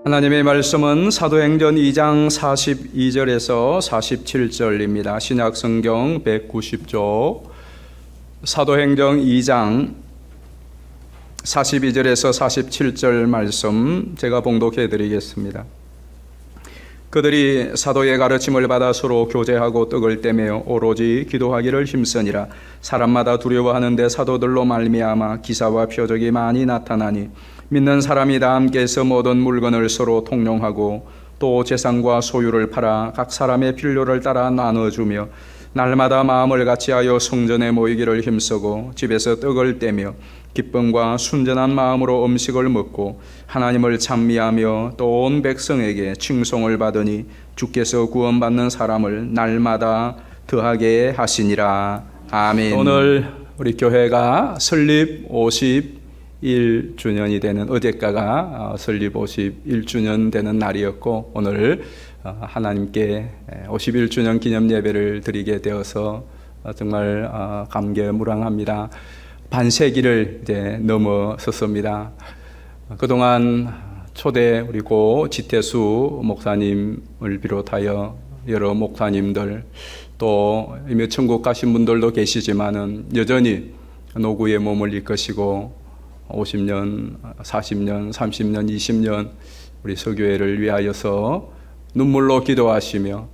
하나님의 말씀은 사도행전 2장 42절에서 47절입니다. 신약성경 190쪽 사도행전 2장 42절에서 47절 말씀 제가 봉독해 드리겠습니다. 그들이 사도의 가르침을 받아 서로 교제하고 떡을 떼며 오로지 기도하기를 힘쓰니라. 사람마다 두려워하는데 사도들로 말미암아 기사와 표적이 많이 나타나니 믿는 사람이 다 함께해서 모든 물건을 서로 통용하고 또 재산과 소유를 팔아 각 사람의 필요를 따라 나눠주며 날마다 마음을 같이하여 성전에 모이기를 힘쓰고 집에서 떡을 떼며 기쁨과 순전한 마음으로 음식을 먹고 하나님을 찬미하며 또 온 백성에게 칭송을 받으니 주께서 구원받는 사람을 날마다 더하게 하시니라. 아멘. 오늘 우리 교회가 설립 51주년이 되는 어제가가 설립 51주년 되는 날이었고 오늘 하나님께 51주년 기념 예배를 드리게 되어서 정말 감개무량합니다. 반세기를 이제 넘어섰습니다. 그동안 초대 우리 고 지태수 목사님을 비롯하여 여러 목사님들 또 이미 천국 가신 분들도 계시지만은 여전히 노구의 몸을 이끄시고 50년, 40년, 30년, 20년 우리 서교회를 위하여서 눈물로 기도하시며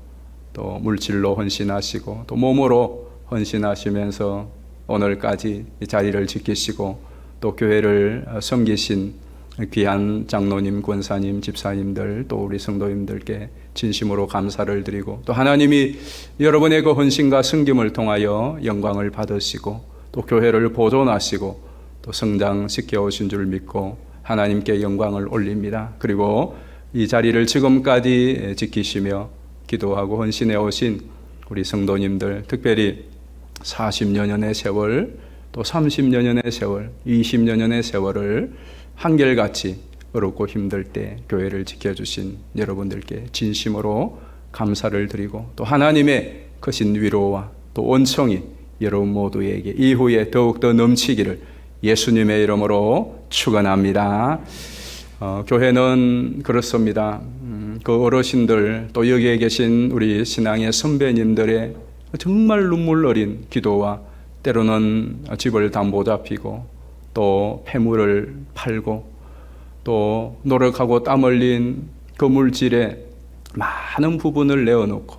또 물질로 헌신하시고 또 몸으로 헌신하시면서 오늘까지 이 자리를 지키시고 또 교회를 섬기신 귀한 장로님, 권사님, 집사님들 또 우리 성도님들께 진심으로 감사를 드리고 또 하나님이 여러분의 그 헌신과 섬김을 통하여 영광을 받으시고 또 교회를 보존하시고 또 성장시켜 오신 줄 믿고 하나님께 영광을 올립니다. 그리고 이 자리를 지금까지 지키시며 기도하고 헌신해 오신 우리 성도님들 특별히 40여 년의 세월 또 30여 년의 세월 20여 년의 세월을 한결같이 어렵고 힘들 때 교회를 지켜주신 여러분들께 진심으로 감사를 드리고 또 하나님의 크신 위로와 또 은총이 여러분 모두에게 이후에 더욱더 넘치기를 예수님의 이름으로 축원합니다. 교회는 그렇습니다. 그 어르신들 또 여기에 계신 우리 신앙의 선배님들의 정말 눈물 어린 기도와 때로는 집을 담보 잡히고 또 폐물을 팔고 또 노력하고 땀 흘린 그 물질에 많은 부분을 내어놓고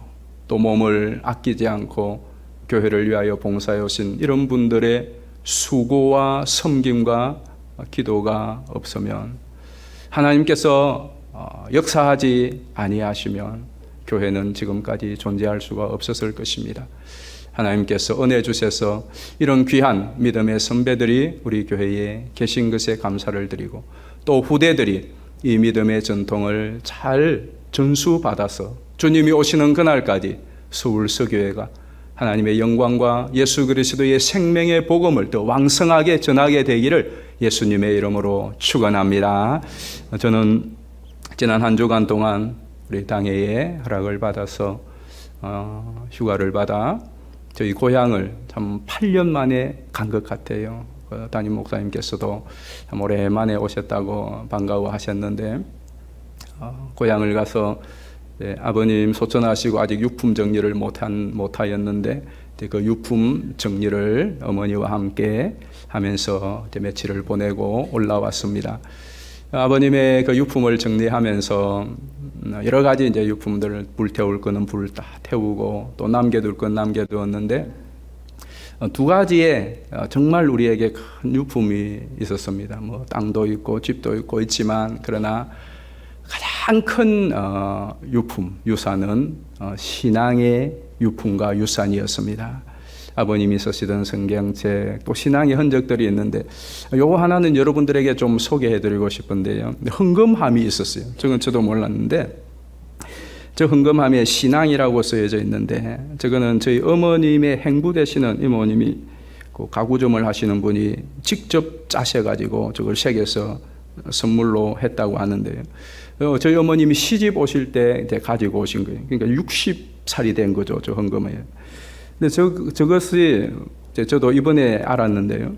또 몸을 아끼지 않고 교회를 위하여 봉사해 오신 이런 분들의 수고와 섬김과 기도가 없으면 하나님께서 역사하지 아니하시면 교회는 지금까지 존재할 수가 없었을 것입니다. 하나님께서 은혜 주셔서 이런 귀한 믿음의 선배들이 우리 교회에 계신 것에 감사를 드리고 또 후대들이 이 믿음의 전통을 잘 전수받아서 주님이 오시는 그날까지 서울 서교회가 하나님의 영광과 예수 그리스도의 생명의 복음을 더 왕성하게 전하게 되기를 예수님의 이름으로 축원합니다. 저는 지난 한 주간 동안 우리 당회의 허락을 받아서 휴가를 받아 저희 고향을 참 8년 만에 간 것 같아요. 담임 목사님께서도 참 오랜만에 오셨다고 반가워하셨는데 고향을 가서 아버님 소천하시고 아직 유품 정리를 못하였는데 그 유품 정리를 어머니와 함께 하면서 며칠을 보내고 올라왔습니다. 아버님의 그 유품을 정리하면서 여러 가지 이제 유품들을 불태울 거는 불 다 태우고 또 남겨둘 건 남겨두었는데 두 가지의 정말 우리에게 큰 유품이 있었습니다. 뭐 땅도 있고 집도 있고 있지만 그러나 가장 큰 유품, 유산은 신앙의 유품과 유산이었습니다. 아버님이 쓰시던 성경책 또 신앙의 흔적들이 있는데 요거 하나는 여러분들에게 좀 소개해드리고 싶은데요. 헌금함이 있었어요. 저도 몰랐는데 저 헌금함에 신앙이라고 쓰여져 있는데 저거는 저희 어머님의 행부 되시는 이모님이 그 가구점을 하시는 분이 직접 짜셔가지고 저걸 새겨서 선물로 했다고 하는데요. 저희 어머님이 시집 오실 때 이제 가지고 오신 거예요. 그러니까 60살이 된 거죠, 저 헌금에. 근데 저것이 저도 이번에 알았는데요.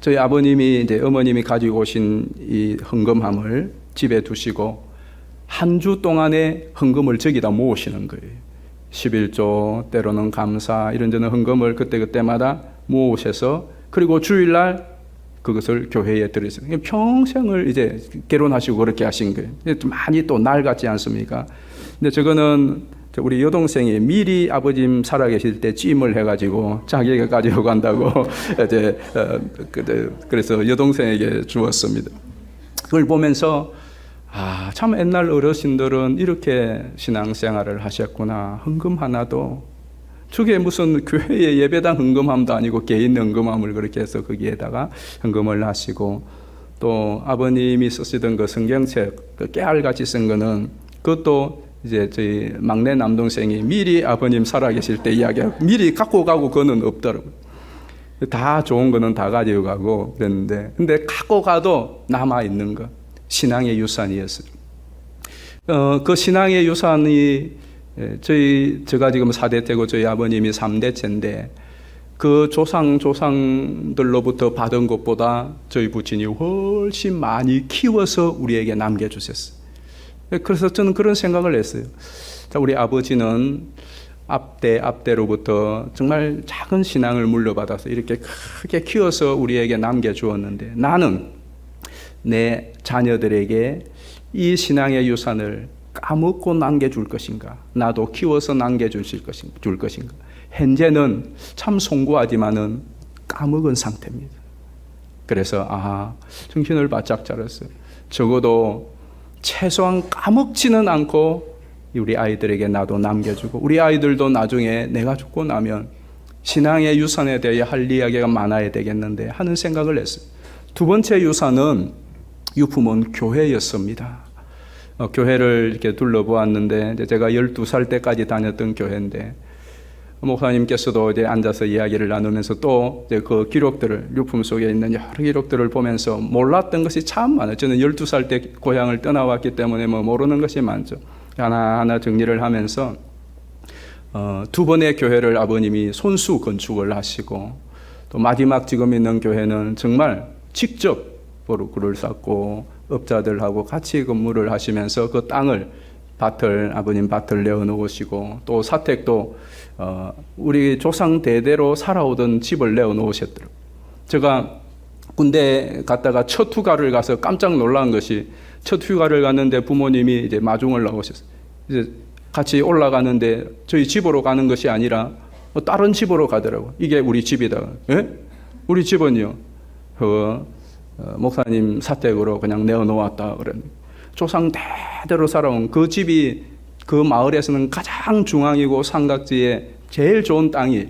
저희 아버님이 이제 어머님이 가지고 오신 이 헌금함을 집에 두시고 한 주 동안의 헌금을 저기다 모으시는 거예요. 11조 때로는 감사 이런저런 헌금을 그때그때마다 모으셔서 그리고 주일날 그것을 교회에 드리세요. 평생을 이제 결혼하시고 그렇게 하신 거예요. 많이 또 날 같지 않습니까? 근데 저거는 우리 여동생이 미리 아버님 살아계실 때 찜을 해가지고 자기가 가지고 간다고 이제 그래서 여동생에게 주었습니다. 그걸 보면서 참 옛날 어르신들은 이렇게 신앙생활을 하셨구나. 헌금 하나도 저게 무슨 교회의 예배당 헌금함도 아니고 개인 헌금함을 그렇게 해서 거기에다가 헌금을 하시고 또 아버님이 쓰시던 그 성경책 그 깨알같이 쓴 거는 그것도 이제 저희 막내 남동생이 미리 아버님 살아계실 때 이야기하고 미리 갖고 가고 그거는 없더라고요. 다 좋은 거는 다 가지고 가고 그랬는데 근데 갖고 가도 남아있는 거 신앙의 유산이었어요. 그 신앙의 유산이 제가 지금 4대째고 저희 아버님이 3대째인데 그 조상들로부터 받은 것보다 저희 부친이 훨씬 많이 키워서 우리에게 남겨주셨어요. 그래서 저는 그런 생각을 했어요. 우리 아버지는 앞대로부터 정말 작은 신앙을 물려받아서 이렇게 크게 키워서 우리에게 남겨주었는데 나는 내 자녀들에게 이 신앙의 유산을 까먹고 남겨줄 것인가? 나도 키워서 남겨줄 것인가? 현재는 참 송구하지만은 까먹은 상태입니다. 그래서 정신을 바짝 차렸어요. 적어도 최소한 까먹지는 않고 우리 아이들에게 나도 남겨주고 우리 아이들도 나중에 내가 죽고 나면 신앙의 유산에 대해 할 이야기가 많아야 되겠는데 하는 생각을 했어요. 두 번째 유품은 교회였습니다. 교회를 이렇게 둘러보았는데 제가 12살 때까지 다녔던 교회인데 목사님께서도 이제 앉아서 이야기를 나누면서 또 이제 그 기록들을 유품 속에 있는 여러 기록들을 보면서 몰랐던 것이 참 많아요. 저는 12살 때 고향을 떠나왔기 때문에 모르는 것이 많죠. 하나하나 정리를 하면서 두 번의 교회를 아버님이 손수 건축을 하시고 또 마지막 지금 있는 교회는 정말 직접 보루굴을 쌓고 업자들하고 같이 건물을 하시면서 그 아버님 밭을 내어놓으시고 또 사택도 우리 조상 대대로 살아오던 집을 내어놓으셨더라고요. 제가 군대 갔다가 첫 휴가를 가서 깜짝 놀란 것이 첫 휴가를 갔는데 부모님이 이제 마중을 나오셨어요. 이제 같이 올라가는데 저희 집으로 가는 것이 아니라 다른 집으로 가더라고요. 이게 우리 집이다. 예? 우리 집은요. 목사님 사택으로 그냥 내어놓았다 그랬는데 조상 대대로 살아온 그 집이 그 마을에서는 가장 중앙이고 삼각지에 제일 좋은 땅이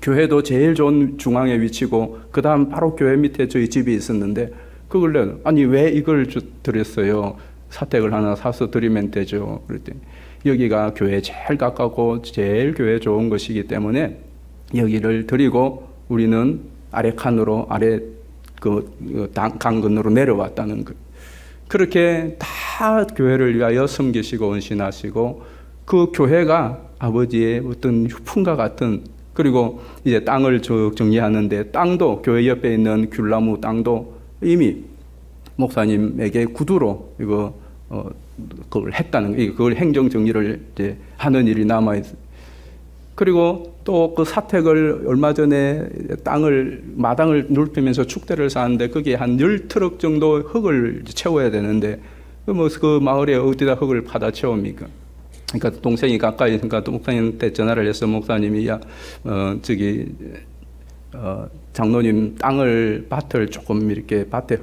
교회도 제일 좋은 중앙에 위치고 그 다음 바로 교회 밑에 저희 집이 있었는데 그걸 아니 왜 이걸 드렸어요? 사택을 하나 사서 드리면 되죠. 그랬더니 여기가 교회에 제일 가깝고 제일 교회에 좋은 것이기 때문에 여기를 드리고 우리는 아래 칸으로 아래 강근으로 내려왔다는 것. 그렇게 다 교회를 위하여 섬기시고 헌신하시고 그 교회가 아버지의 어떤 유품과 같은 그리고 이제 땅을 정리하는데 땅도 교회 옆에 있는 귤나무 땅도 이미 목사님에게 구두로 그걸 했다는 거, 그걸 행정 정리를 이제 하는 일이 남아 있어요. 그리고 또 그 사택을 얼마 전에 마당을 넓히면서 축대를 쌓았는데 거기에 한 10트럭 정도 흙을 채워야 되는데 그 마을에 어디다 흙을 파다 채웁니까? 그러니까 동생이 가까이 있으니까 또 목사님한테 전화를 해서 목사님이 장로님 밭을 조금 이렇게 밭에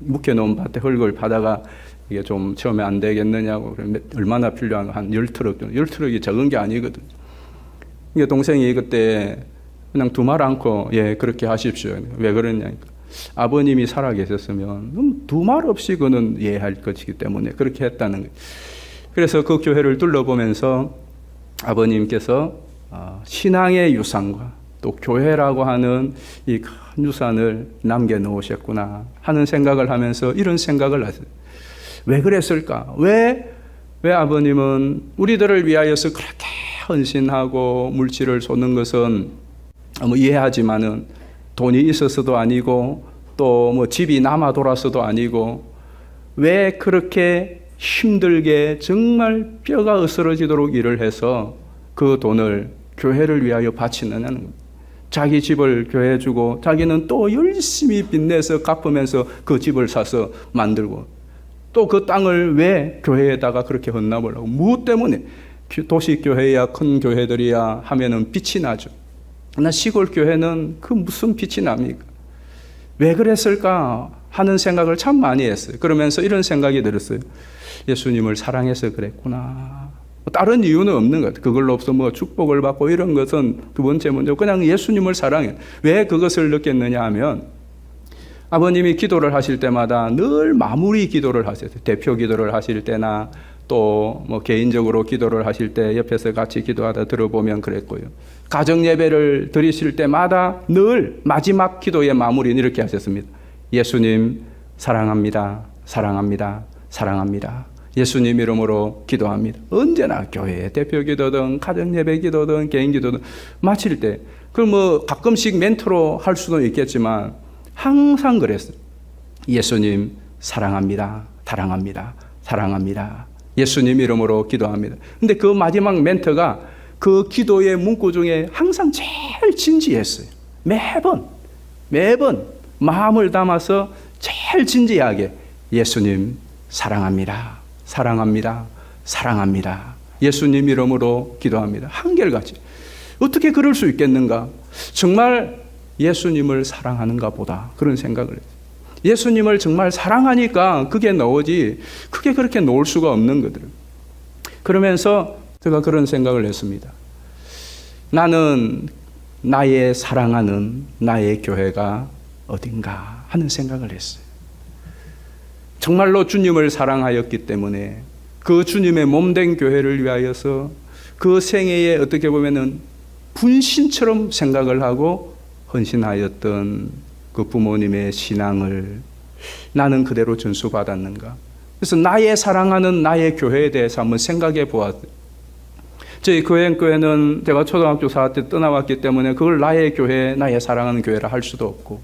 묵혀놓은 밭에 흙을 파다가 이게 좀 처음에 안 되겠느냐고 얼마나 필요한가 한 10트럭 정도. 10트럭이 적은 게 아니거든. 그러니까 동생이 그때 그냥 두말 않고 그렇게 하십시오. 왜 그러냐니까 아버님이 살아 계셨으면 두말 없이 그는 할 것이기 때문에 그렇게 했다는 거예요. 그래서 그 교회를 둘러보면서 아버님께서 신앙의 유산과 또 교회라고 하는 이 큰 유산을 남겨놓으셨구나 하는 생각을 하면서 이런 생각을 하세요. 왜 그랬을까? 왜 아버님은 우리들을 위하여서 그렇게 헌신하고 물질을 쏟는 것은 이해하지만은 돈이 있어서도 아니고 또 집이 남아 돌아서도 아니고 왜 그렇게 힘들게 정말 뼈가 으스러지도록 일을 해서 그 돈을 교회를 위하여 바치느냐는 겁니다. 자기 집을 교회에 주고 자기는 또 열심히 빚내서 갚으면서 그 집을 사서 만들고 또 그 땅을 왜 교회에다가 그렇게 헌납을 하고 무엇 때문에 도시교회야 큰 교회들이야 하면은 빛이 나죠. 나 시골 교회는 그 무슨 빛이 납니까? 왜 그랬을까 하는 생각을 참 많이 했어요. 그러면서 이런 생각이 들었어요. 예수님을 사랑해서 그랬구나. 다른 이유는 없는 것 같아요. 그걸로서 뭐 축복을 받고 이런 것은 두 번째 문제고 그냥 예수님을 사랑해. 왜 그것을 느꼈느냐 하면 아버님이 기도를 하실 때마다 늘 마무리 기도를 하세요. 대표 기도를 하실 때나 또 뭐 개인적으로 기도를 하실 때 옆에서 같이 기도하다 들어보면 그랬고요. 가정 예배를 드리실 때마다 늘 마지막 기도의 마무리는 이렇게 하셨습니다. 예수님 사랑합니다. 사랑합니다. 사랑합니다. 예수님 이름으로 기도합니다. 언제나 교회 대표 기도든 가정 예배 기도든 개인 기도든 마칠 때 그 뭐 가끔씩 멘트로 할 수도 있겠지만 항상 그랬어요. 예수님 사랑합니다. 사랑합니다. 사랑합니다. 예수님 이름으로 기도합니다. 근데 그 마지막 멘트가 그 기도의 문구 중에 항상 제일 진지했어요. 매번 마음을 담아서 제일 진지하게 예수님 사랑합니다. 사랑합니다. 사랑합니다. 예수님 이름으로 기도합니다. 한결같이. 어떻게 그럴 수 있겠는가? 정말 예수님을 사랑하는가 보다. 그런 생각을 했어요. 예수님을 정말 사랑하니까 그게 나오지 그게 그렇게 놓을 수가 없는 거더라고요. 그러면서 제가 그런 생각을 했습니다. 나는 나의 사랑하는 나의 교회가 어딘가 하는 생각을 했어요. 정말로 주님을 사랑하였기 때문에 그 주님의 몸된 교회를 위하여서 그 생애에 어떻게 보면은 분신처럼 생각을 하고 헌신하였던 그 부모님의 신앙을 나는 그대로 전수받았는가. 그래서 나의 사랑하는 나의 교회에 대해서 한번 생각해 보았어요. 저희 교회는 제가 초등학교 4학 때 떠나왔기 때문에 그걸 나의 교회, 나의 사랑하는 교회라 할 수도 없고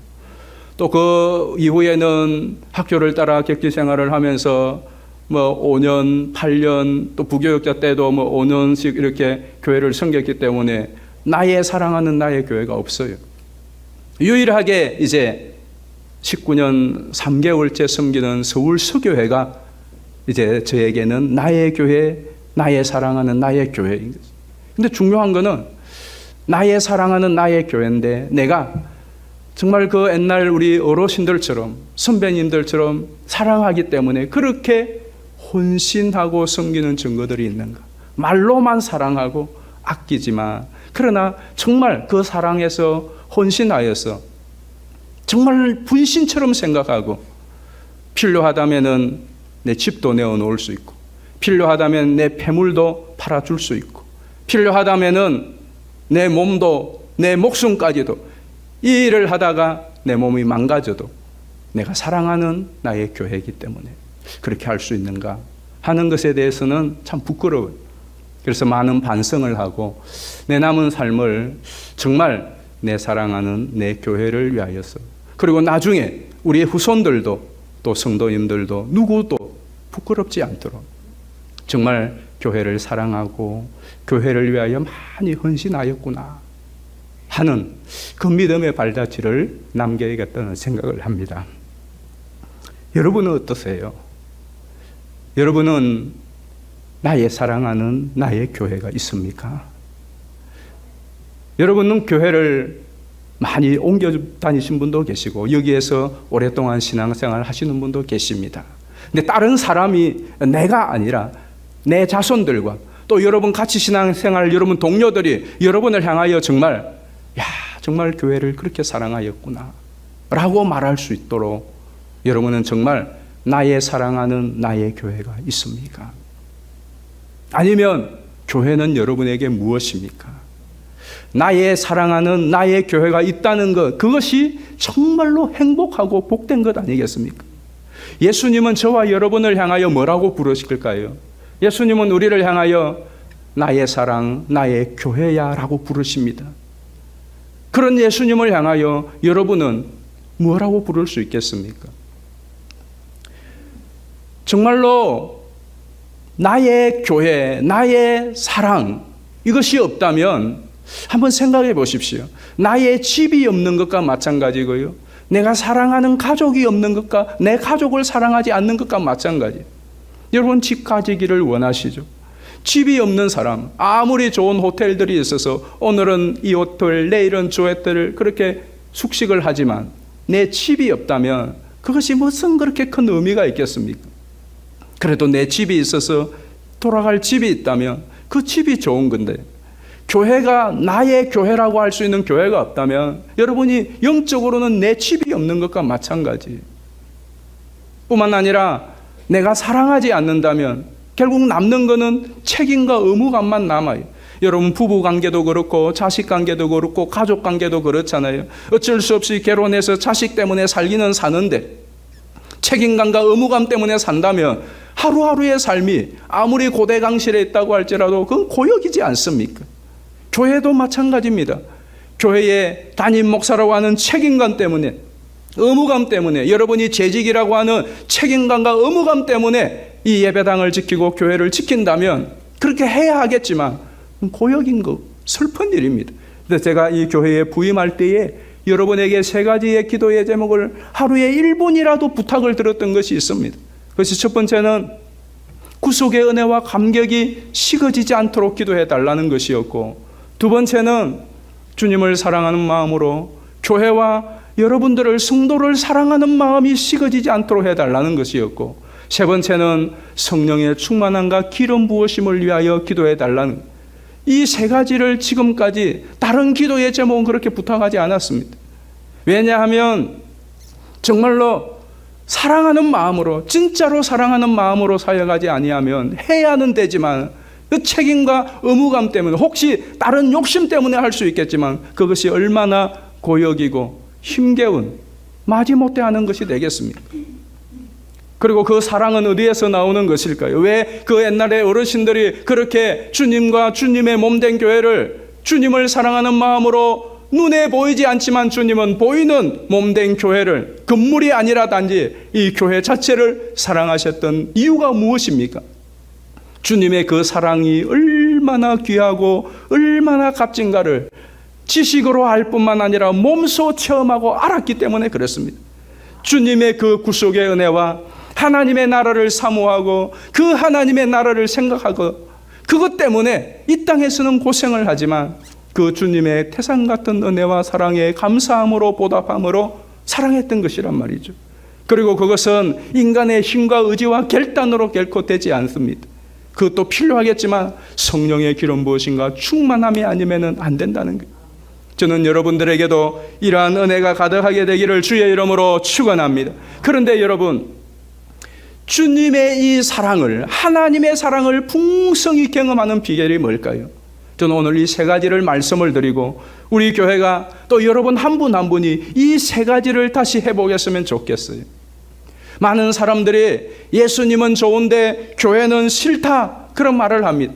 또 그 이후에는 학교를 따라 격리 생활을 하면서 뭐 5년, 8년 또 부교육자 때도 뭐 5년씩 이렇게 교회를 섬겼기 때문에 나의 사랑하는 나의 교회가 없어요. 유일하게 이제 19년 3개월째 섬기는 서울 서교회가 이제 저에게는 나의 교회, 나의 사랑하는 나의 교회인 거죠. 근데 중요한 거는 나의 사랑하는 나의 교회인데 내가 정말 그 옛날 우리 어르신들처럼 선배님들처럼 사랑하기 때문에 그렇게 혼신하고 섬기는 증거들이 있는가. 말로만 사랑하고 아끼지만 그러나 정말 그 사랑에서 혼신하여서 정말 분신처럼 생각하고 필요하다면은 내 집도 내어놓을 수 있고 필요하다면 내 폐물도 팔아줄 수 있고 필요하다면은 내 몸도 내 목숨까지도 이 일을 하다가 내 몸이 망가져도 내가 사랑하는 나의 교회이기 때문에 그렇게 할 수 있는가 하는 것에 대해서는 참 부끄러워요. 그래서 많은 반성을 하고 내 남은 삶을 정말 내 사랑하는 내 교회를 위하여서 그리고 나중에 우리의 후손들도 또 성도님들도 누구도 부끄럽지 않도록 정말 교회를 사랑하고 교회를 위하여 많이 헌신하였구나 하는 그 믿음의 발자취를 남겨야겠다는 생각을 합니다. 여러분은 어떠세요? 여러분은 나의 사랑하는 나의 교회가 있습니까? 여러분은 교회를 많이 옮겨 다니신 분도 계시고 여기에서 오랫동안 신앙생활 하시는 분도 계십니다. 근데 다른 사람이 내가 아니라 내 자손들과 또 여러분 같이 신앙생활 여러분 동료들이 여러분을 향하여 정말 교회를 그렇게 사랑하였구나 라고 말할 수 있도록 여러분은 정말 나의 사랑하는 나의 교회가 있습니까? 아니면 교회는 여러분에게 무엇입니까? 나의 사랑하는 나의 교회가 있다는 것, 그것이 정말로 행복하고 복된 것 아니겠습니까? 예수님은 저와 여러분을 향하여 뭐라고 부르실까요? 예수님은 우리를 향하여 나의 사랑, 나의 교회야 라고 부르십니다. 그런 예수님을 향하여 여러분은 뭐라고 부를 수 있겠습니까? 정말로 나의 교회, 나의 사랑, 이것이 없다면 한번 생각해 보십시오. 나의 집이 없는 것과 마찬가지고요. 내가 사랑하는 가족이 없는 것과 내 가족을 사랑하지 않는 것과 마찬가지예요. 여러분, 집 가지기를 원하시죠? 집이 없는 사람, 아무리 좋은 호텔들이 있어서 오늘은 이 호텔, 내일은 저 호텔을 그렇게 숙식을 하지만 내 집이 없다면 그것이 무슨 그렇게 큰 의미가 있겠습니까? 그래도 내 집이 있어서 돌아갈 집이 있다면 그 집이 좋은 건데, 교회가 나의 교회라고 할 수 있는 교회가 없다면 여러분이 영적으로는 내 집이 없는 것과 마찬가지. 뿐만 아니라 내가 사랑하지 않는다면 결국 남는 것은 책임과 의무감만 남아요. 여러분, 부부 관계도 그렇고 자식 관계도 그렇고 가족 관계도 그렇잖아요. 어쩔 수 없이 결혼해서 자식 때문에 살기는 사는데 책임감과 의무감 때문에 산다면 하루하루의 삶이 아무리 고대강실에 있다고 할지라도 그건 고역이지 않습니까? 교회도 마찬가지입니다. 교회의 담임 목사라고 하는 책임감 때문에, 의무감 때문에, 여러분이 재직이라고 하는 책임감과 의무감 때문에 이 예배당을 지키고 교회를 지킨다면 그렇게 해야 하겠지만 고역인 거, 슬픈 일입니다. 그래서 제가 이 교회에 부임할 때에 여러분에게 세 가지의 기도의 제목을 하루에 1분이라도 부탁을 드렸던 것이 있습니다. 그것이 첫 번째는 구속의 은혜와 감격이 식어지지 않도록 기도해 달라는 것이었고, 두 번째는 주님을 사랑하는 마음으로 교회와 여러분들을, 성도를 사랑하는 마음이 식어지지 않도록 해달라는 것이었고, 세 번째는 성령의 충만함과 기름 부으심을 위하여 기도해 달라는, 이 세 가지를 지금까지 다른 기도의 제목은 그렇게 부탁하지 않았습니다. 왜냐하면 정말로 사랑하는 마음으로, 진짜로 사랑하는 마음으로 사역하지 아니하면 해야 하는 되지만 그 책임과 의무감 때문에, 혹시 다른 욕심 때문에 할 수 있겠지만 그것이 얼마나 고역이고 힘겨운, 마지못해 하는 것이 되겠습니까? 그리고 그 사랑은 어디에서 나오는 것일까요? 왜 그 옛날에 어르신들이 그렇게 주님과 주님의 몸된 교회를, 주님을 사랑하는 마음으로 눈에 보이지 않지만 주님은 보이는 몸된 교회를, 건물이 아니라 단지 이 교회 자체를 사랑하셨던 이유가 무엇입니까? 주님의 그 사랑이 얼마나 귀하고 얼마나 값진가를 지식으로 알 뿐만 아니라 몸소 체험하고 알았기 때문에 그렇습니다. 주님의 그 구속의 은혜와 하나님의 나라를 사모하고 그 하나님의 나라를 생각하고, 그것 때문에 이 땅에서는 고생을 하지만 그 주님의 태산 같은 은혜와 사랑에 감사함으로 보답함으로 사랑했던 것이란 말이죠. 그리고 그것은 인간의 힘과 의지와 결단으로 결코 되지 않습니다. 그것도 필요하겠지만 성령의 기름 부으심과 충만함이 아니면 안 된다는 거예요. 저는 여러분들에게도 이러한 은혜가 가득하게 되기를 주의 이름으로 축원합니다. 그런데 여러분, 주님의 이 사랑을, 하나님의 사랑을 풍성히 경험하는 비결이 뭘까요? 저는 오늘 이 세 가지를 말씀을 드리고 우리 교회가 또 여러분 한 분 한 분이 이 세 가지를 다시 해보겠으면 좋겠어요. 많은 사람들이 예수님은 좋은데 교회는 싫다, 그런 말을 합니다.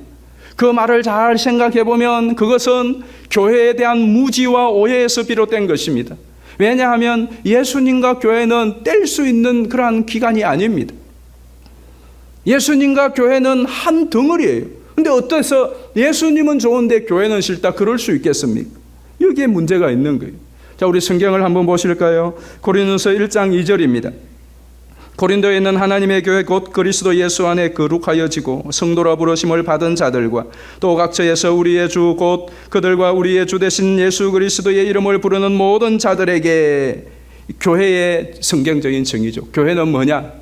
그 말을 잘 생각해 보면 그것은 교회에 대한 무지와 오해에서 비롯된 것입니다. 왜냐하면 예수님과 교회는 뗄 수 있는 그러한 기관이 아닙니다. 예수님과 교회는 한 덩어리예요. 근데 어때서 예수님은 좋은데 교회는 싫다, 그럴 수 있겠습니까? 여기에 문제가 있는 거예요. 자, 우리 성경을 한번 보실까요? 고린도서 1장 2절입니다. 고린도에 있는 하나님의 교회 곧 그리스도 예수 안에 거룩하여지고 성도라 부르심을 받은 자들과 또 각처에서 우리의 주 곧 그들과 우리의 주 되신 예수 그리스도의 이름을 부르는 모든 자들에게, 교회의 성경적인 정의죠. 교회는 뭐냐?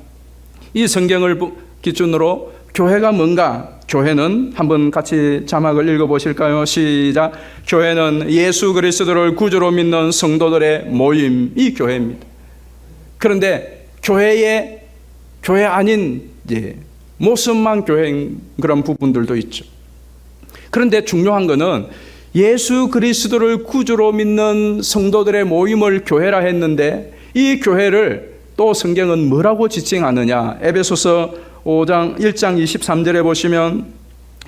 이 성경을 기준으로 교회가 뭔가? 교회는 한번 같이 자막을 읽어보실까요? 시작. 교회는 예수 그리스도를 구주로 믿는 성도들의 모임이 교회입니다. 그런데 교회 아닌 모습만 교회인 그런 부분들도 있죠. 그런데 중요한 것은 예수 그리스도를 구주로 믿는 성도들의 모임을 교회라 했는데, 이 교회를 또 성경은 뭐라고 지칭하느냐? 에베소서 5장 1장 23절에 보시면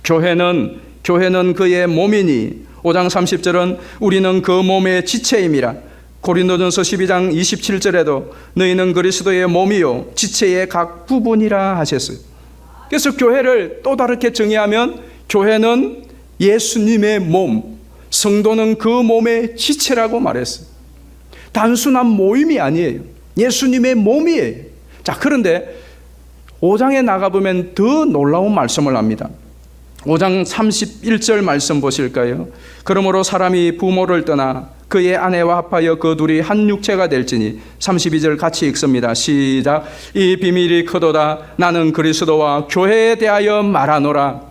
교회는 그의 몸이니, 5장 30절은 우리는 그 몸의 지체임이라. 고린도전서 12장 27절에도 너희는 그리스도의 몸이요 지체의 각 부분이라 하셨어요. 그래서 교회를 또 다르게 정의하면 교회는 예수님의 몸, 성도는 그 몸의 지체라고 말했어요. 단순한 모임이 아니에요. 예수님의 몸이에요. 자, 그런데 5장에 나가보면 더 놀라운 말씀을 합니다. 5장 31절 말씀 보실까요? 그러므로 사람이 부모를 떠나 그의 아내와 합하여 그 둘이 한 육체가 될지니 32절 같이 읽습니다. 시작. 이 비밀이 크도다. 나는 그리스도와 교회에 대하여 말하노라.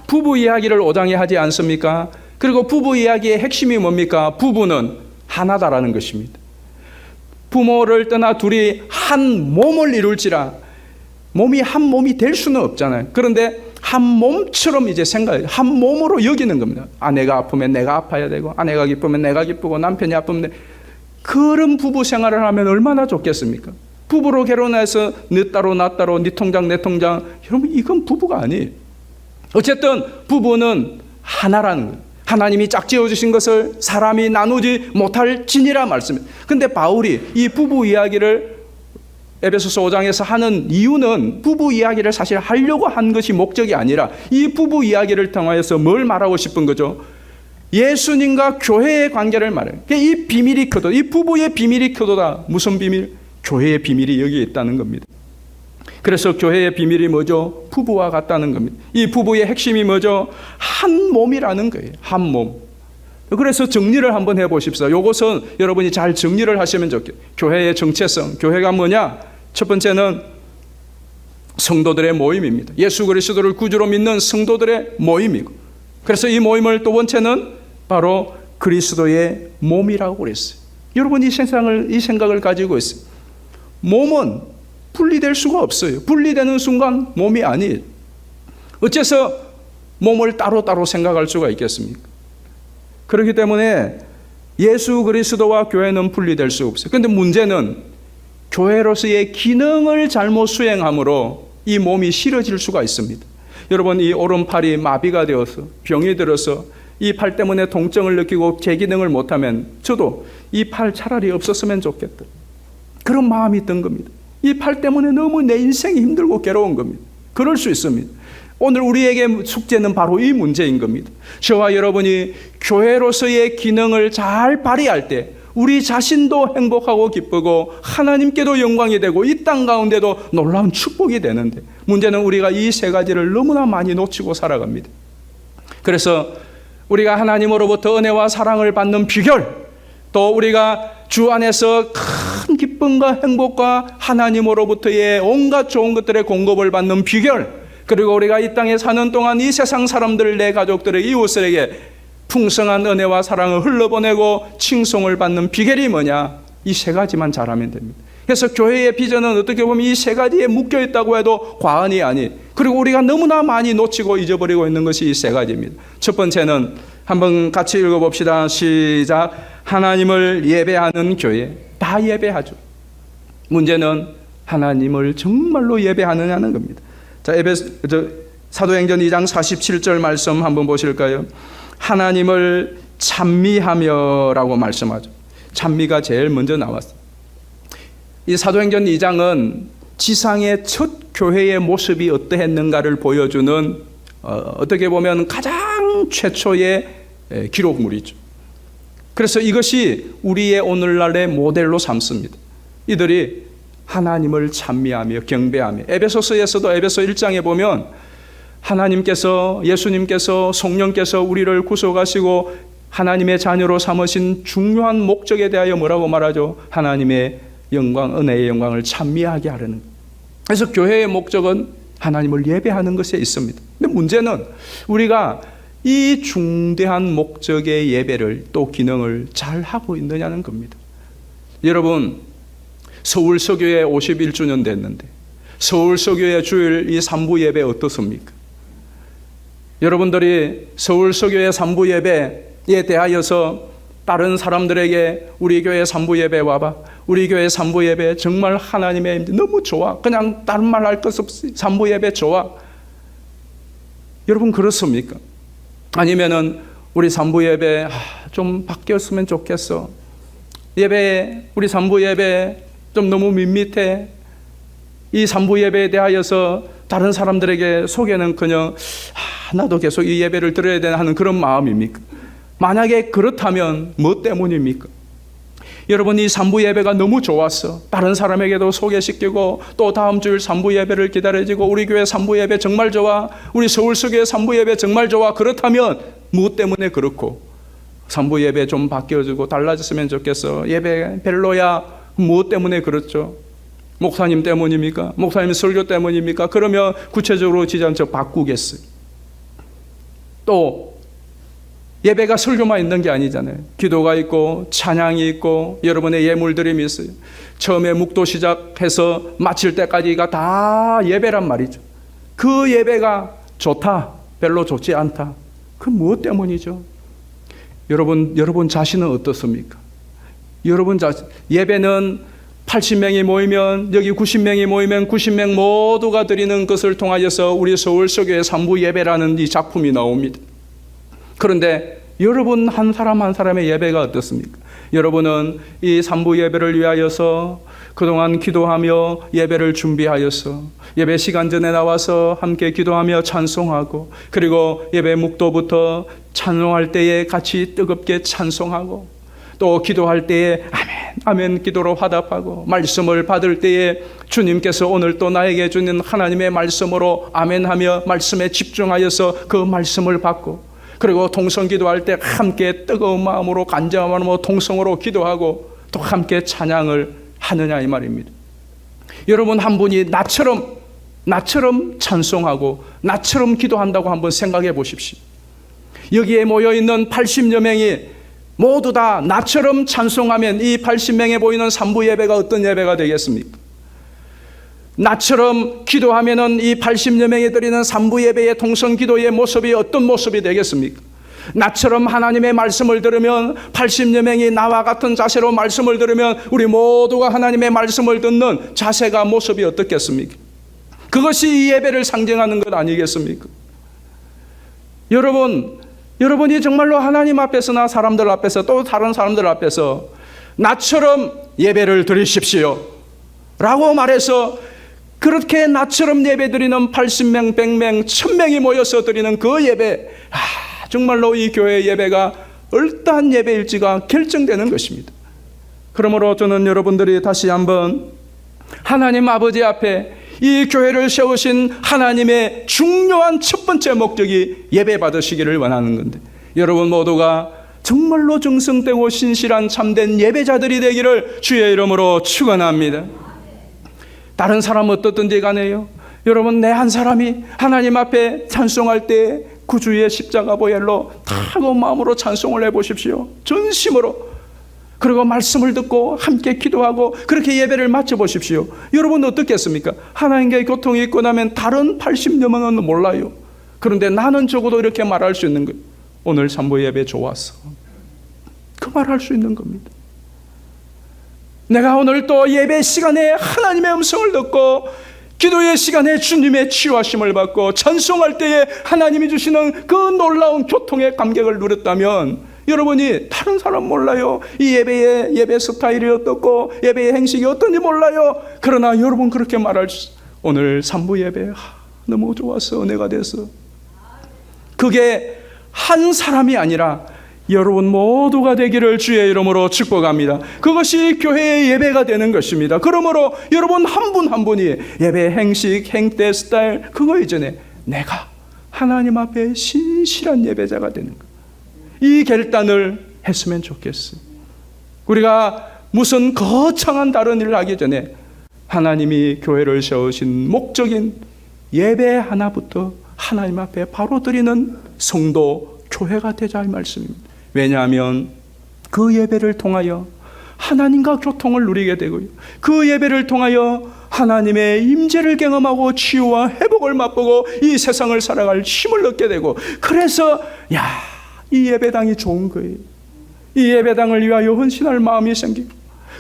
부부 이야기를 5장에 하지 않습니까? 그리고 부부 이야기의 핵심이 뭡니까? 부부는 하나다라는 것입니다. 부모를 떠나 둘이 한 몸을 이룰지라. 몸이 한 몸이 될 수는 없잖아요. 그런데 한 몸처럼 이제 한 몸으로 여기는 겁니다. 아내가 아프면 내가 아파야 되고, 아내가 기쁘면 내가 기쁘고, 남편이 아프면 그런 부부 생활을 하면 얼마나 좋겠습니까? 부부로 결혼해서 너 따로 나 따로 네 통장 내 통장, 여러분 이건 부부가 아니에요. 어쨌든 부부는 하나라는 거예요. 하나님이 짝지어 주신 것을 사람이 나누지 못할 진이라 말씀이에요. 근데 바울이 이 부부 이야기를 에베소서 5장에서 하는 이유는 부부 이야기를 사실 하려고 한 것이 목적이 아니라 이 부부 이야기를 통하여서 뭘 말하고 싶은 거죠? 예수님과 교회의 관계를 말해요. 이 비밀이 크도다. 이 부부의 비밀이 크도다. 무슨 비밀? 교회의 비밀이 여기에 있다는 겁니다. 그래서 교회의 비밀이 뭐죠? 부부와 같다는 겁니다. 이 부부의 핵심이 뭐죠? 한 몸이라는 거예요. 한 몸. 그래서 정리를 한번 해보십시오. 이것은 여러분이 잘 정리를 하시면 좋겠어요. 교회의 정체성. 교회가 뭐냐? 첫 번째는 성도들의 모임입니다. 예수 그리스도를 구주로 믿는 성도들의 모임이고, 그래서 이 모임을 또 번째는 바로 그리스도의 몸이라고 그랬어요. 여러분 이 생각을 가지고 있어요. 몸은 분리될 수가 없어요. 분리되는 순간 몸이 아니에요. 어째서 몸을 따로따로 생각할 수가 있겠습니까? 그렇기 때문에 예수 그리스도와 교회는 분리될 수 없어요. 그런데 문제는 교회로서의 기능을 잘못 수행함으로 이 몸이 싫어질 수가 있습니다. 여러분 이 오른팔이 마비가 되어서 병이 들어서 이 팔 때문에 통증을 느끼고 제 기능을 못하면 저도 이 팔 차라리 없었으면 좋겠다. 그런 마음이 든 겁니다. 이 팔 때문에 너무 내 인생이 힘들고 괴로운 겁니다. 그럴 수 있습니다. 오늘 우리에게 숙제는 바로 이 문제인 겁니다. 저와 여러분이 교회로서의 기능을 잘 발휘할 때 우리 자신도 행복하고 기쁘고 하나님께도 영광이 되고 이 땅 가운데도 놀라운 축복이 되는데, 문제는 우리가 이 세 가지를 너무나 많이 놓치고 살아갑니다. 그래서 우리가 하나님으로부터 은혜와 사랑을 받는 비결, 또 우리가 주 안에서 큰 기쁨과 행복과 하나님으로부터의 온갖 좋은 것들의 공급을 받는 비결, 그리고 우리가 이 땅에 사는 동안 이 세상 사람들, 내 가족들의 이웃들에게 풍성한 은혜와 사랑을 흘러보내고 칭송을 받는 비결이 뭐냐? 이 세 가지만 잘하면 됩니다. 그래서 교회의 비전은 어떻게 보면 이 세 가지에 묶여있다고 해도 과언이 아니, 그리고 우리가 너무나 많이 놓치고 잊어버리고 있는 것이 이 세 가지입니다. 첫 번째는 한번 같이 읽어봅시다. 시작. 하나님을 예배하는 교회. 다 예배하죠. 문제는 하나님을 정말로 예배하느냐는 겁니다. 자, 사도행전 2장 47절 말씀 한번 보실까요? 하나님을 찬미하며 라고 말씀하죠. 찬미가 제일 먼저 나왔어요. 이 사도행전 2장은 지상의 첫 교회의 모습이 어떠했는가를 보여주는 어떻게 보면 가장 최초의 기록물이죠. 그래서 이것이 우리의 오늘날의 모델로 삼습니다. 이들이 하나님을 찬미하며 경배하며, 에베소서에서도 에베소 1장에 보면 하나님께서, 예수님께서, 성령께서 우리를 구속하시고 하나님의 자녀로 삼으신 중요한 목적에 대하여 뭐라고 말하죠? 하나님의 영광, 은혜의 영광을 찬미하게 하려는 거예요. 그래서 교회의 목적은 하나님을 예배하는 것에 있습니다. 근데 문제는 우리가 이 중대한 목적의 예배를, 또 기능을 잘 하고 있느냐는 겁니다. 여러분, 서울서교회 51주년 됐는데 서울서교회 주일 이 3부 예배 어떻습니까? 여러분들이 서울서교회 3부 예배에 대하여서 다른 사람들에게 우리 교회 3부 예배 와봐, 우리 교회 3부 예배 정말 하나님의 너무 좋아, 그냥 다른 말 할 것 없이 3부 예배 좋아, 여러분 그렇습니까? 아니면은 우리 3부 예배 좀 바뀌었으면 좋겠어, 예배, 우리 산부 예배 좀 너무 밋밋해. 이 산부 예배에 대하여서 다른 사람들에게 소개는커녕 나도 계속 이 예배를 드려야 되나 하는 그런 마음입니까? 만약에 그렇다면 뭐 때문입니까? 여러분, 이 산부 예배가 너무 좋았어. 다른 사람에게도 소개시키고 또 다음 주일 산부 예배를 기다려지고 우리 교회 산부 예배 정말 좋아. 우리 서울서교회 산부 예배 정말 좋아. 그렇다면 뭐 때문에 그렇고? 산부 예배 좀 바뀌어주고 달라졌으면 좋겠어. 예배 별로야. 뭐 때문에 그렇죠? 목사님 때문입니까? 목사님 설교 때문입니까? 그러면 구체적으로 지자체 바꾸겠어요. 또 예배가 설교만 있는 게 아니잖아요. 기도가 있고 찬양이 있고 여러분의 예물드림이 있어요. 처음에 묵도 시작해서 마칠 때까지가 다 예배란 말이죠. 그 예배가 좋다, 별로 좋지 않다. 그 무엇 때문이죠? 여러분 자신은 어떻습니까? 여러분 자신, 예배는 80명이 모이면 여기 90명이 모이면 90명 모두가 드리는 것을 통하여서 우리 서울서교회 산부 예배라는 이 작품이 나옵니다. 그런데 여러분 한 사람 한 사람의 예배가 어떻습니까? 여러분은 이 산부 예배를 위하여서 그동안 기도하며 예배를 준비하여서 예배 시간 전에 나와서 함께 기도하며 찬송하고 그리고 예배 묵도부터 찬송할 때에 같이 뜨겁게 찬송하고 또 기도할 때에 아멘 아멘 기도로 화답하고 말씀을 받을 때에 주님께서 오늘 또 나에게 주는 하나님의 말씀으로 아멘하며 말씀에 집중하여서 그 말씀을 받고 그리고 통성 기도할 때 함께 뜨거운 마음으로 간절한 마음으로 통성으로 기도하고 또 함께 찬양을 하느냐 이 말입니다. 여러분 한 분이 나처럼 찬송하고 나처럼 기도한다고 한번 생각해 보십시오. 여기에 모여있는 80여 명이 모두 다 나처럼 찬송하면 이 80명에 보이는 산부 예배가 어떤 예배가 되겠습니까? 나처럼 기도하면은 이 80여 명이 드리는 산부 예배의 통성 기도의 모습이 어떤 모습이 되겠습니까? 나처럼 하나님의 말씀을 들으면 80여 명이 나와 같은 자세로 말씀을 들으면 우리 모두가 하나님의 말씀을 듣는 자세가 모습이 어떻겠습니까? 그것이 이 예배를 상징하는 것 아니겠습니까? 여러분이 정말로 하나님 앞에서나 사람들 앞에서 또 다른 사람들 앞에서 나처럼 예배를 드리십시오 라고 말해서 그렇게 나처럼 예배드리는 80명, 100명, 1000명이 모여서 드리는 그 예배, 정말로 이 교회의 예배가 얼떠한 예배일지가 결정되는 것입니다. 그러므로 저는 여러분들이 다시 한번 하나님 아버지 앞에 이 교회를 세우신 하나님의 중요한 첫 번째 목적이 예배 받으시기를 원하는 건데 여러분 모두가 정말로 정성되고 신실한 참된 예배자들이 되기를 주의 이름으로 축원합니다. 다른 사람 어떻든지 간에요. 여러분 내 한 사람이 하나님 앞에 찬송할 때 구주의 십자가 보혈로 타고 마음으로 찬송을 해보십시오. 전심으로. 그리고 말씀을 듣고 함께 기도하고 그렇게 예배를 마쳐보십시오. 여러분 어떻겠습니까? 하나님께 교통이 있고 나면 다른 80여 명은 몰라요. 그런데 나는 적어도 이렇게 말할 수 있는 거예요. 오늘 산부 예배 좋았어. 그 말할 수 있는 겁니다. 내가 오늘 또 예배 시간에 하나님의 음성을 듣고 기도의 시간에 주님의 치유하심을 받고 찬송할 때에 하나님이 주시는 그 놀라운 교통의 감격을 누렸다면 여러분이 다른 사람 몰라요. 이 예배의 예배 스타일이 어떻고 예배의 행식이 어떤지 몰라요. 그러나 여러분 그렇게 말할 수 오늘 산부 예배 너무 좋았어. 은혜가 됐어. 그게 한 사람이 아니라 여러분 모두가 되기를 주의 이름으로 축복합니다. 그것이 교회의 예배가 되는 것입니다. 그러므로 여러분 한 분 한 분이 예배 행식, 행태, 스타일 그거 이전에 내가 하나님 앞에 신실한 예배자가 되는 것. 이 결단을 했으면 좋겠어요. 우리가 무슨 거창한 다른 일을 하기 전에 하나님이 교회를 세우신 목적인 예배 하나부터 하나님 앞에 바로 드리는 성도, 교회가 되자 이 말씀입니다. 왜냐하면 그 예배를 통하여 하나님과 교통을 누리게 되고요. 그 예배를 통하여 하나님의 임재를 경험하고 치유와 회복을 맛보고 이 세상을 살아갈 힘을 얻게 되고 그래서 이 예배당이 좋은 거예요. 이 예배당을 위하여 헌신할 마음이 생기고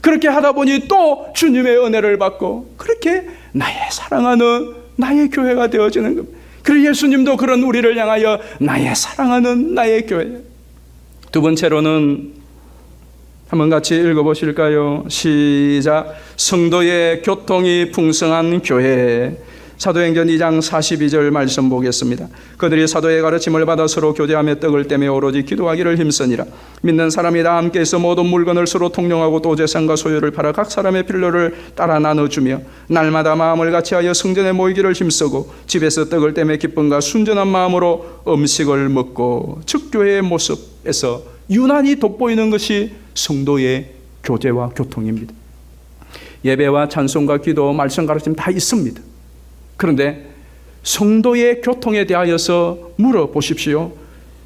그렇게 하다 보니 또 주님의 은혜를 받고 그렇게 나의 사랑하는 나의 교회가 되어지는 겁니다. 그리고 예수님도 그런 우리를 향하여 나의 사랑하는 나의 교회. 두 번째로는 한번 같이 읽어보실까요? 시작. 성도의 교통이 풍성한 교회. 사도행전 2장 42절 말씀 보겠습니다. 그들이 사도의 가르침을 받아 서로 교제하며 떡을 떼며 오로지 기도하기를 힘쓰니라. 믿는 사람이 다 함께해서 모든 물건을 서로 통용하고 또 재산과 소유를 팔아 각 사람의 필요를 따라 나눠주며 날마다 마음을 같이하여 성전에 모이기를 힘쓰고 집에서 떡을 떼며 기쁨과 순전한 마음으로 음식을 먹고. 즉 교회의 모습에서 유난히 돋보이는 것이 성도의 교제와 교통입니다. 예배와 찬송과 기도, 말씀 가르침 다 있습니다. 그런데 성도의 교통에 대하여서 물어보십시오.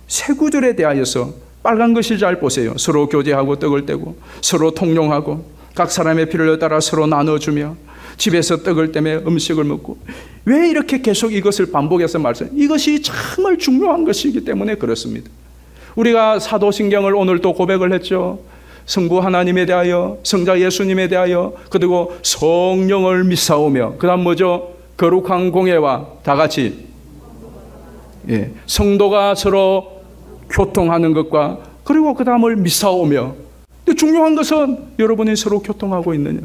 세 구절에 대하여서 빨간 글씨 잘 보세요. 서로 교제하고 떡을 떼고 서로 통용하고 각 사람의 필요에 따라 서로 나눠주며 집에서 떡을 떼며 음식을 먹고. 왜 이렇게 계속 이것을 반복해서 말씀? 이것이 정말 중요한 것이기 때문에 그렇습니다. 우리가 사도신경을 오늘 또 고백을 했죠. 성부 하나님에 대하여, 성자 예수님에 대하여, 그리고 성령을 믿사오며, 그 다음 뭐죠? 거룩한 공예와 다 같이 성도가 서로 교통하는 것과, 그리고 그 다음을 믿사오며. 근데 중요한 것은 여러분이 서로 교통하고 있느냐.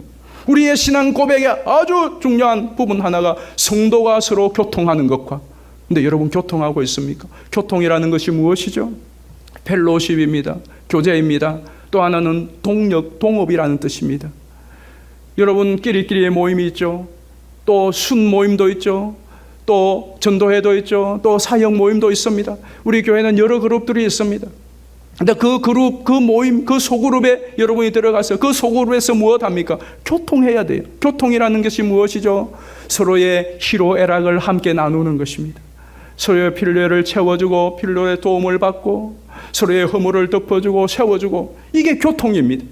우리의 신앙 고백의 아주 중요한 부분 하나가 성도가 서로 교통하는 것과. 근데 여러분 교통하고 있습니까? 교통이라는 것이 무엇이죠? 펠로십입니다. 교제입니다. 또 하나는 동업이라는 뜻입니다. 여러분 끼리끼리의 모임이 있죠. 또 순 모임도 있죠. 또 전도회도 있죠. 또 사역 모임도 있습니다. 우리 교회는 여러 그룹들이 있습니다. 근데 그 그룹, 그 모임, 그 소그룹에 여러분이 들어가서 그 소그룹에서 무엇 합니까? 교통해야 돼요. 교통이라는 것이 무엇이죠? 서로의 희로애락을 함께 나누는 것입니다. 서로의 필요를 채워주고 필요의 도움을 받고 서로의 허물을 덮어주고 세워주고, 이게 교통입니다.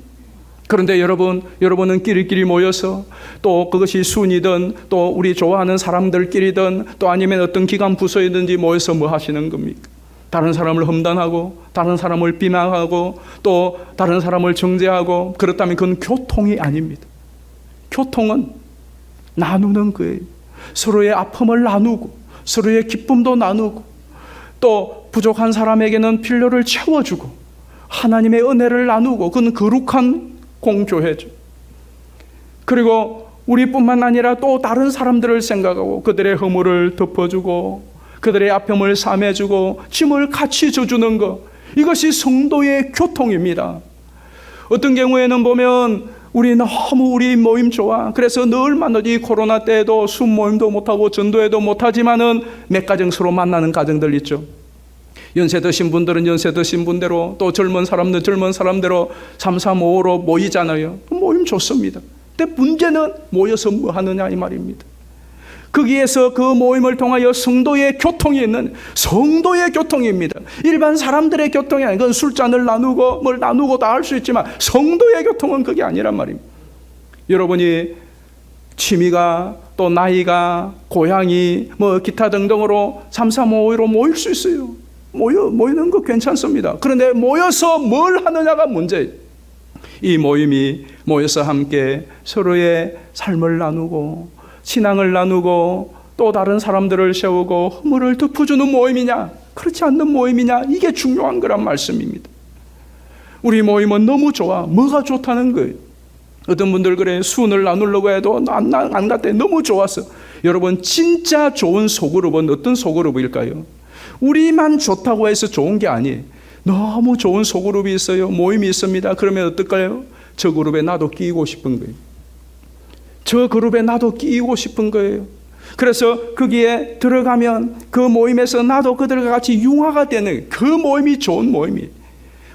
그런데 여러분은 끼리끼리 모여서 또 그것이 순이든 또 우리 좋아하는 사람들끼리든 또 아니면 어떤 기관 부서이든지 모여서 뭐 하시는 겁니까? 다른 사람을 험담하고 다른 사람을 비난하고 또 다른 사람을 정죄하고, 그렇다면 그건 교통이 아닙니다. 교통은 나누는 거예요. 서로의 아픔을 나누고 서로의 기쁨도 나누고 또 부족한 사람에게는 필요를 채워주고 하나님의 은혜를 나누고, 그건 거룩한 공교회죠. 그리고 우리뿐만 아니라 또 다른 사람들을 생각하고 그들의 허물을 덮어주고 그들의 아픔을 삼해주고 짐을 같이 져주는 것, 이것이 성도의 교통입니다. 어떤 경우에는 보면 우리 너무 우리 모임 좋아, 그래서 늘 만나지. 코로나 때에도 순 모임도 못하고 전도회도 못하지만은 몇 가정 서로 만나는 가정들 있죠. 연세 드신 분들은 연세 드신 분대로, 또 젊은 사람들은 젊은 사람대로 335로 모이잖아요. 모임 좋습니다. 근데 문제는 모여서 뭐 하느냐 이 말입니다. 거기에서 그 모임을 통하여 성도의 교통이 있는, 성도의 교통입니다. 일반 사람들의 교통이 아니고, 그건 술잔을 나누고 뭘 나누고 다 할 수 있지만 성도의 교통은 그게 아니란 말입니다. 여러분이 취미가 또 나이가 고향이 뭐 기타 등등으로 335로 모일 수 있어요. 모이는 거 괜찮습니다. 그런데 모여서 뭘 하느냐가 문제예요. 이 모임이 모여서 함께 서로의 삶을 나누고 신앙을 나누고 또 다른 사람들을 세우고 허물을 덮어주는 모임이냐 그렇지 않는 모임이냐, 이게 중요한 거란 말씀입니다. 우리 모임은 너무 좋아. 뭐가 좋다는 거예요? 어떤 분들 그래, 순을 나누려고 해도 안 갔대. 너무 좋았어. 여러분, 진짜 좋은 소그룹은 어떤 소그룹일까요? 우리만 좋다고 해서 좋은 게 아니에요. 너무 좋은 소그룹이 있어요. 모임이 있습니다. 그러면 어떨까요? 저 그룹에 나도 끼고 싶은 거예요. 저 그룹에 나도 끼고 싶은 거예요. 그래서 거기에 들어가면 그 모임에서 나도 그들과 같이 융화가 되는, 그 모임이 좋은 모임이에요.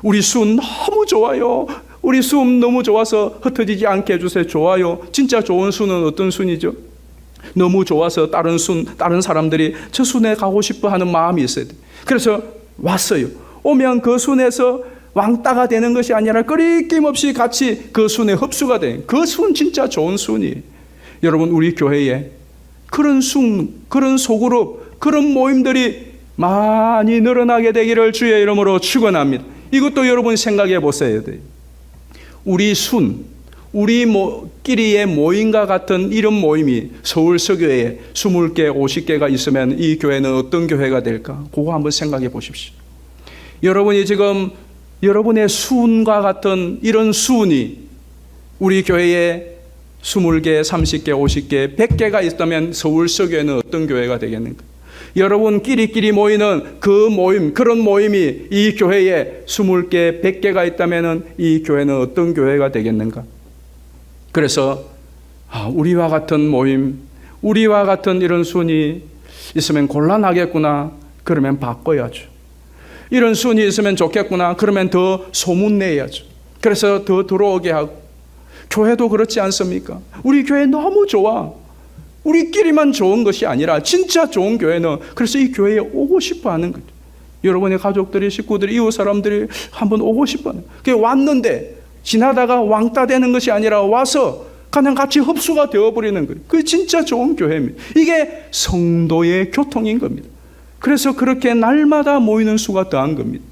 우리 순 너무 좋아요. 우리 순 너무 좋아서 흩어지지 않게 해주세요. 좋아요. 진짜 좋은 순은 어떤 순이죠? 너무 좋아서 다른 사람들이 저 순에 가고 싶어 하는 마음이 있어야 돼요. 그래서 왔어요. 오면 그 순에서 왕따가 되는 것이 아니라 끊임 없이 같이 그 순에 흡수가 돼. 그 순 진짜 좋은 순이에요. 여러분, 우리 교회에 그런 순, 그런 소그룹, 그런 모임들이 많이 늘어나게 되기를 주의 이름으로 축원합니다. 이것도 여러분 생각해 보셔야 돼요. 우리 순, 우리끼리의 모임과 같은 이런 모임이 서울 서교회에 20개, 50개가 있으면 이 교회는 어떤 교회가 될까? 그거 한번 생각해 보십시오. 여러분이 지금 여러분의 수은과 같은 이런 수은이 우리 교회에 20개, 30개, 50개, 100개가 있다면 서울서교회는 어떤 교회가 되겠는가? 여러분 끼리끼리 모이는 그 모임, 그런 모임이 이 교회에 20개, 100개가 있다면 이 교회는 어떤 교회가 되겠는가? 그래서 우리와 같은 모임, 우리와 같은 이런 순이 있으면 곤란하겠구나. 그러면 바꿔야죠. 이런 순이 있으면 좋겠구나. 그러면 더 소문내야죠. 그래서 더 들어오게 하고. 교회도 그렇지 않습니까? 우리 교회 너무 좋아. 우리끼리만 좋은 것이 아니라 진짜 좋은 교회는 그래서 이 교회에 오고 싶어 하는 거죠. 여러분의 가족들이, 식구들이, 이웃 사람들이 한번 오고 싶어 하는 거예요. 왔는데 지나다가 왕따 되는 것이 아니라 와서 그냥 같이 흡수가 되어버리는 거예요. 그게 진짜 좋은 교회입니다. 이게 성도의 교통인 겁니다. 그래서 그렇게 날마다 모이는 수가 더한 겁니다.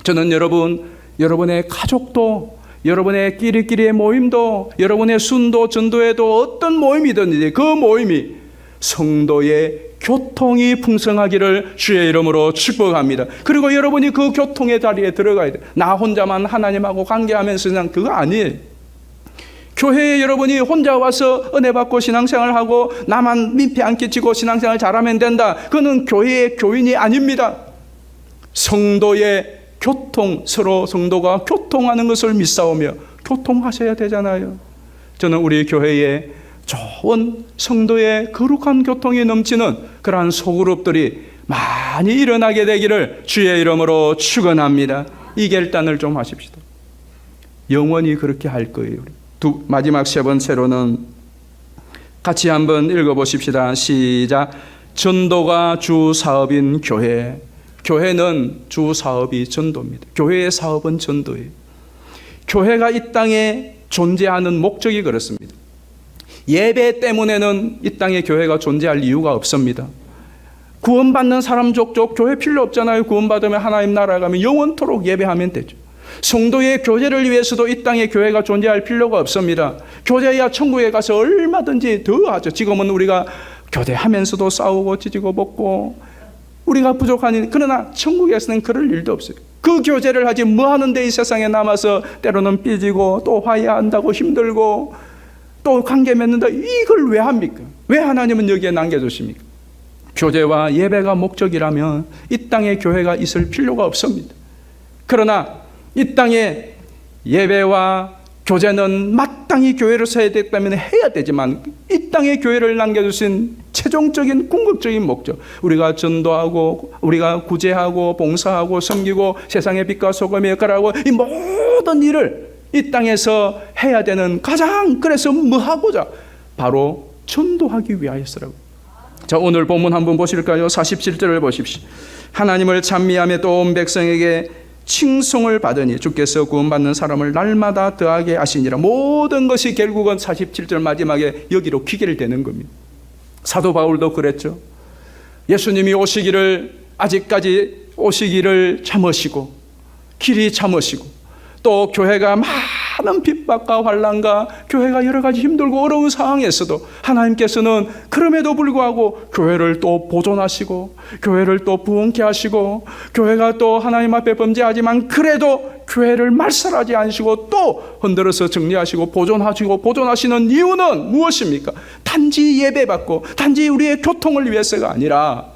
저는 여러분의 가족도, 여러분의 끼리끼리의 모임도, 여러분의 순도, 전도에도 어떤 모임이든지 그 모임이 성도의 교통이 풍성하기를 주의 이름으로 축복합니다. 그리고 여러분이 그 교통의 자리에 들어가야 돼요. 나 혼자만 하나님하고 관계하면서 그냥 그거 아니에요. 교회에 여러분이 혼자 와서 은혜 받고 신앙생활하고 나만 민폐 안 끼치고 신앙생활 잘하면 된다. 그는 교회의 교인이 아닙니다. 성도의 교통, 서로 성도가 교통하는 것을 믿사오며 교통하셔야 되잖아요. 저는 우리 교회에 좋은 성도의 거룩한 교통이 넘치는 그러한 소그룹들이 많이 일어나게 되기를 주의 이름으로 축원합니다. 이 결단을 좀 하십시다. 영원히 그렇게 할 거예요. 마지막 세 번째로는 같이 한번 읽어보십시다. 시작. 전도가 주 사업인 교회. 교회는 주 사업이 전도입니다. 교회의 사업은 전도예요. 교회가 이 땅에 존재하는 목적이 그렇습니다. 예배 때문에는 이 땅에 교회가 존재할 이유가 없습니다. 구원받는 사람 족족 교회 필요 없잖아요. 구원받으면 하나님 나라 가면 영원토록 예배하면 되죠. 성도의 교제를 위해서도 이 땅에 교회가 존재할 필요가 없습니다. 교제야 천국에 가서 얼마든지 더 하죠. 지금은 우리가 교제하면서도 싸우고 찢고 먹고 우리가 부족하니, 그러나 천국에서는 그럴 일도 없어요. 그 교제를 하지 뭐 하는데 이 세상에 남아서 때로는 삐지고 또 화해한다고 힘들고 또 관계 맺는다. 이걸 왜 합니까? 왜 하나님은 여기에 남겨주십니까? 교제와 예배가 목적이라면 이 땅에 교회가 있을 필요가 없습니다. 그러나 이 땅에 예배와 교제는 마땅히 교회를 서야 됐다면 해야 되지만 이 땅에 교회를 남겨주신 최종적인 궁극적인 목적, 우리가 전도하고 우리가 구제하고 봉사하고 섬기고 세상의 빛과 소금의 역할을 하고 이 모든 일을 이 땅에서 해야 되는 가장, 그래서 뭐 하고자? 바로 전도하기 위하여서라고. 자, 오늘 본문 한번 보실까요? 47절을 보십시오. 하나님을 찬미하며 또 온 백성에게 칭송을 받으니 주께서 구원받는 사람을 날마다 더하게 하시니라. 모든 것이 결국은 47절 마지막에 여기로 귀결되는 겁니다. 사도 바울도 그랬죠. 예수님이 아직까지 오시기를 참으시고 길이 참으시고 또 교회가 많은 핍박과 환난과 교회가 여러 가지 힘들고 어려운 상황에서도 하나님께서는 그럼에도 불구하고 교회를 또 보존하시고 교회를 또 부흥케 하시고 교회가 또 하나님 앞에 범죄하지만 그래도 교회를 말살하지 않으시고 또 흔들어서 정리하시고 보존하시는 이유는 무엇입니까? 단지 예배받고 단지 우리의 교통을 위해서가 아니라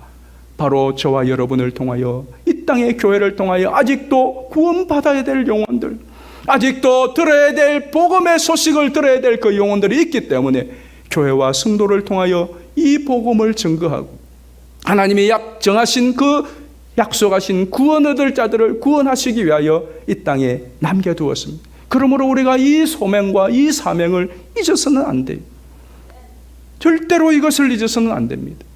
바로 저와 여러분을 통하여 이 땅의 교회를 통하여 아직도 구원받아야 될 영혼들, 아직도 들어야 될 복음의 소식을 들어야 될 그 영혼들이 있기 때문에 교회와 성도를 통하여 이 복음을 증거하고 하나님이 정하신 그 약속하신 구원 얻을 자들을 구원하시기 위하여 이 땅에 남겨두었습니다. 그러므로 우리가 이 소명과 이 사명을 잊어서는 안 돼요. 절대로 이것을 잊어서는 안 됩니다.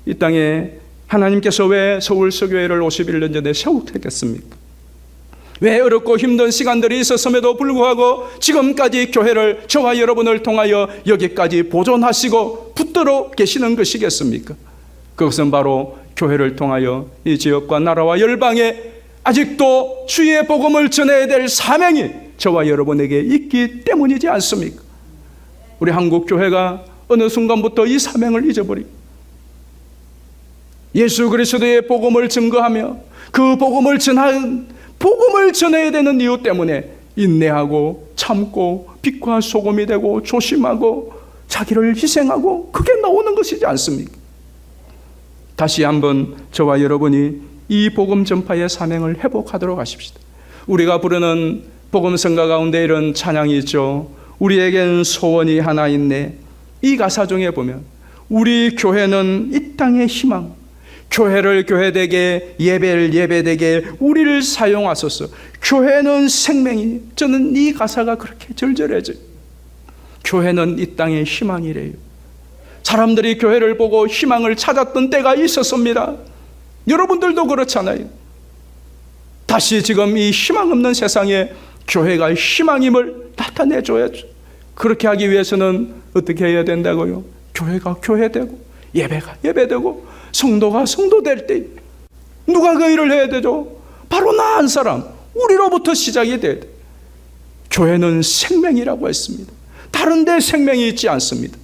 이 땅에 하나님께서 왜 서울서교회를 51년 전에 세우셨겠습니까? 왜 어렵고 힘든 시간들이 있었음에도 불구하고 지금까지 교회를 저와 여러분을 통하여 여기까지 보존하시고 붙들어 계시는 것이겠습니까? 그것은 바로 교회를 통하여 이 지역과 나라와 열방에 아직도 주의 복음을 전해야 될 사명이 저와 여러분에게 있기 때문이지 않습니까? 우리 한국 교회가 어느 순간부터 이 사명을 잊어버리고 예수 그리스도의 복음을 증거하며 그 복음을 전한 복음을 전해야 되는 이유 때문에 인내하고 참고 빛과 소금이 되고 조심하고 자기를 희생하고 그게 나오는 것이지 않습니까? 다시 한번 저와 여러분이 이 복음 전파의 사명을 회복하도록 하십시다. 우리가 부르는 복음성가 가운데 이런 찬양이 있죠. 우리에겐 소원이 하나 있네. 이 가사 중에 보면 우리 교회는 이 땅의 희망, 교회를 교회되게, 예배를 예배되게 우리를 사용하소서. 교회는 생명이니. 저는 이 가사가 그렇게 절절해져요. 교회는 이 땅의 희망이래요. 사람들이 교회를 보고 희망을 찾았던 때가 있었습니다. 여러분들도 그렇잖아요. 다시 지금 이 희망 없는 세상에 교회가 희망임을 나타내줘야죠. 그렇게 하기 위해서는 어떻게 해야 된다고요? 교회가 교회되고 예배가 예배되고 성도가 성도될 때 누가 그 일을 해야 되죠? 바로 나 한 사람, 우리로부터 시작이 돼야 돼요. 교회는 생명이라고 했습니다. 다른 데 생명이 있지 않습니다.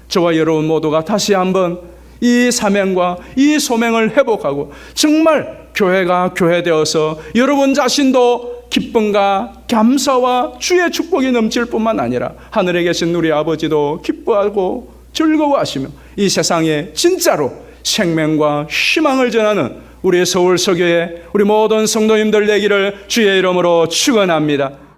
저와 여러분 모두가 다시 한번 이 사명과 이 소명을 회복하고 정말 교회가 교회되어서 여러분 자신도 기쁨과 감사와 주의 축복이 넘칠 뿐만 아니라 하늘에 계신 우리 아버지도 기뻐하고 즐거워하시며 이 세상에 진짜로 생명과 희망을 전하는 우리 서울 서교회 우리 모든 성도님들 되기를 주의 이름으로 축원합니다.